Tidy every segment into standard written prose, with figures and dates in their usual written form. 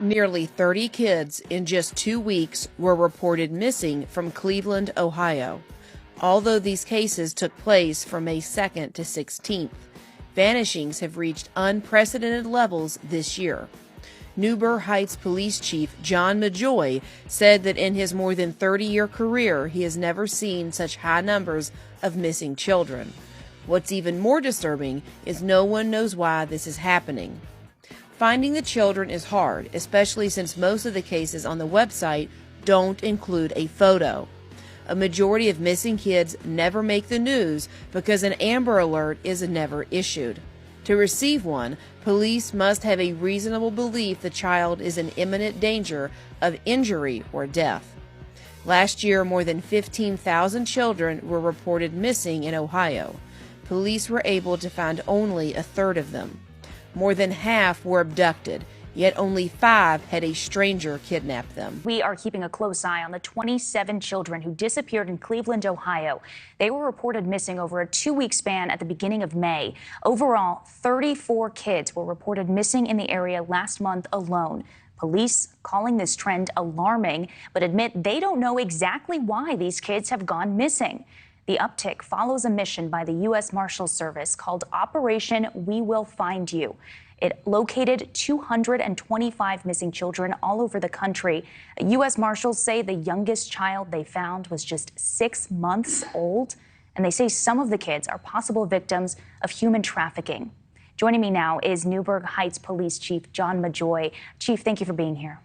Nearly 30 kids in just 2 weeks were reported missing from Cleveland, Ohio. Although these cases took place from May 2nd to 16th, vanishings have reached unprecedented levels this year. Newburgh Heights Police Chief John Majoy said that in his more than 30-year career, he has never seen such high numbers of missing children. What's even more disturbing is no one knows why this is happening. Finding the children is hard, especially since most of the cases on the website don't include a photo. A majority of missing kids never make the news because an Amber Alert is never issued. To receive one, police must have a reasonable belief the child is in imminent danger of injury or death. Last year, more than 15,000 children were reported missing in Ohio. Police were able to find only a third of them. More than half were abducted, yet only 5 had a stranger kidnap them. We are keeping a close eye on the 27 children who disappeared in Cleveland, Ohio. They were reported missing over a 2-week span at the beginning of May. Overall, 34 kids were reported missing in the area last month alone. Police calling this trend alarming, but admit they don't know exactly why these kids have gone missing. The uptick follows a mission by the U.S. Marshals Service called Operation We Will Find You. It located 225 missing children all over the country. U.S. Marshals say the youngest child they found was just 6 months old, and they say some of the kids are possible victims of human trafficking. Joining me now is Newburgh Heights Police Chief John Majoy. Chief, thank you for being here.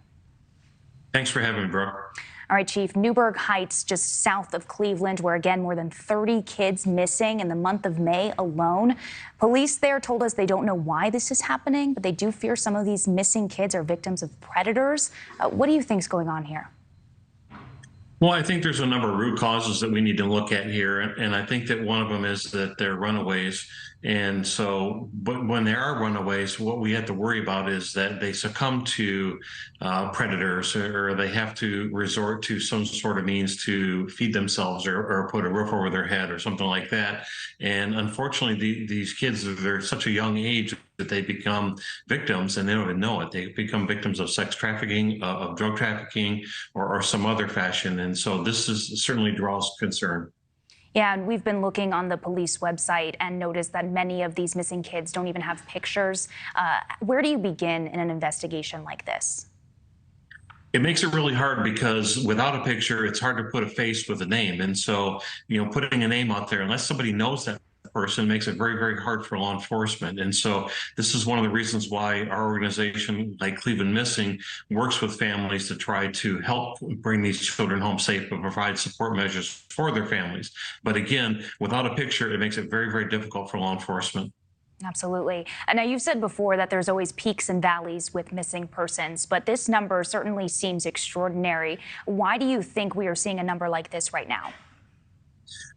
Thanks for having me, Brooke. All right, Chief, Newburgh Heights, just south of Cleveland, where again more than 30 kids missing in the month of May alone. Police there told us they don't know why this is happening, but they do fear some of these missing kids are victims of predators. What do you think is going on here? Well, I think there's a number of root causes that we need to look at here. And I think that one of them is that they're runaways. And so, but when they are runaways, what we have to worry about is that they succumb to predators, or they have to resort to some sort of means to feed themselves, or put a roof over their head or something like that. And unfortunately, these kids, they're such a young age that they become victims, and they don't even know it. They become victims of sex trafficking, of drug trafficking, or some other fashion. And so this is certainly draws concern. Yeah, and we've been looking on the police website and noticed that many of these missing kids don't even have pictures. Where do you begin in an investigation like this? It makes it really hard because without a picture, it's hard to put a face with a name. And so, putting a name out there, unless somebody knows that person, makes it very, very hard for law enforcement. And so this is one of the reasons why our organization, like Cleveland Missing, works with families to try to help bring these children home safe and provide support measures for their families. But again, without a picture, it makes it very, very difficult for law enforcement. Absolutely. And now, you've said before that there's always peaks and valleys with missing persons, but this number certainly seems extraordinary. Why do you think we are seeing a number like this right now?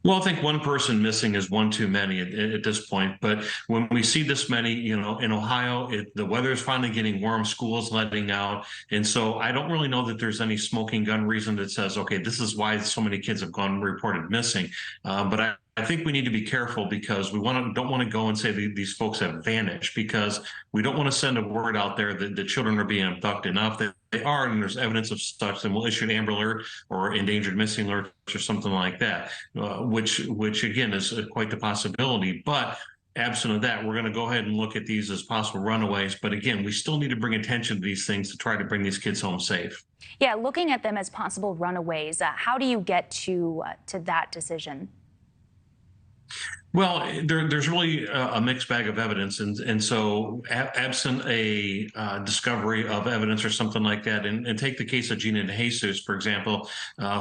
Well, I think one person missing is one too many at this point. But when we see this many, in Ohio, the weather is finally getting warm, school's letting out. And so I don't really know that there's any smoking gun reason that says, okay, this is why so many kids have gone reported missing. But I think we need to be careful, because we don't want to go and say these folks have vanished, because we don't want to send a word out there that the children are being abducted. Now, if they are, and there's evidence of such, then we'll issue an Amber Alert or endangered missing alert or something like that, which again is quite the possibility. But absent of that, we're going to go ahead and look at these as possible runaways. But again, we still need to bring attention to these things to try to bring these kids home safe. Yeah, looking at them as possible runaways, how do you get to that decision? Well, there's really a mixed bag of evidence, and so absent a discovery of evidence or something like that, and take the case of Gina DeJesus, for example,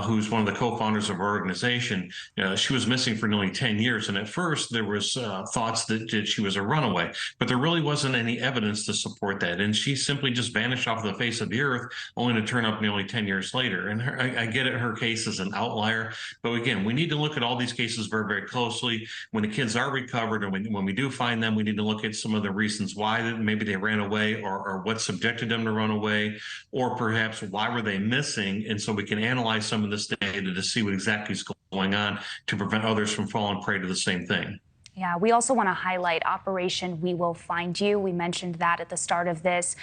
who's one of the co-founders of our organization. She was missing for nearly 10 years, and at first there was thoughts that she was a runaway, but there really wasn't any evidence to support that, and she simply just vanished off the face of the earth, only to turn up nearly 10 years later. And I get it, her case is an outlier, but again, we need to look at all these cases very, very closely. When the kids are recovered, and when we do find them, we need to look at some of the reasons why maybe they ran away, or what subjected them to run away, or perhaps why were they missing. And so we can analyze some of this data to see what exactly is going on to prevent others from falling prey to the same thing. Yeah, we also want to highlight Operation We Will Find You. We mentioned that at the start of this.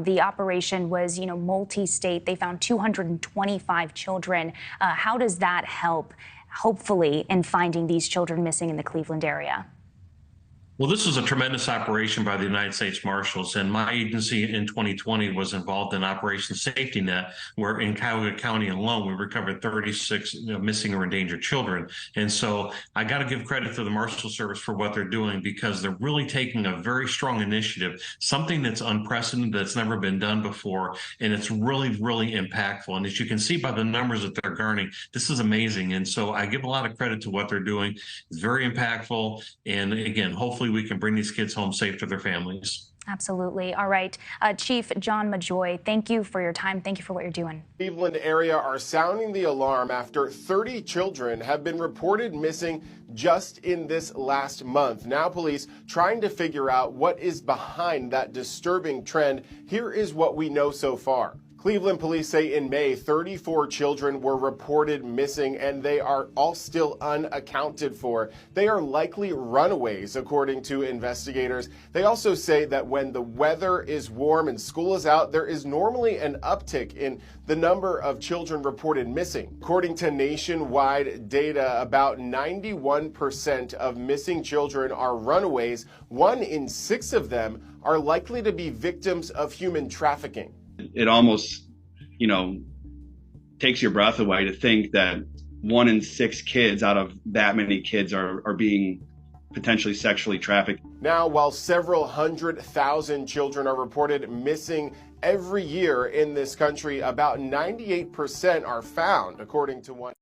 The operation was, multi-state. They found 225 children. How does that help, hopefully, in finding these children missing in the Cleveland area? Well, this was a tremendous operation by the United States Marshals, and my agency in 2020 was involved in Operation Safety Net, where in Cuyahoga County alone, we recovered 36 missing or endangered children. And so I got to give credit to the Marshal Service for what they're doing, because they're really taking a very strong initiative, something that's unprecedented, that's never been done before, and it's really, really impactful. And as you can see by the numbers that they're garnering, this is amazing. And so I give a lot of credit to what they're doing. It's very impactful. And again, hopefully we can bring these kids home safe to their families. Absolutely. All right. Chief John Majoy, thank you for your time. Thank you for what you're doing. Cleveland area are sounding the alarm after 30 children have been reported missing just in this last month. Now police trying to figure out what is behind that disturbing trend. Here is what we know so far. Cleveland police say in May, 34 children were reported missing, and they are all still unaccounted for. They are likely runaways, according to investigators. They also say that when the weather is warm and school is out, there is normally an uptick in the number of children reported missing. According to nationwide data, about 91% of missing children are runaways. 1 in 6 of them are likely to be victims of human trafficking. It almost, takes your breath away to think that 1 in 6 kids out of that many kids are being potentially sexually trafficked. Now, while several 100,000 children are reported missing every year in this country, about 98% are found, according to one.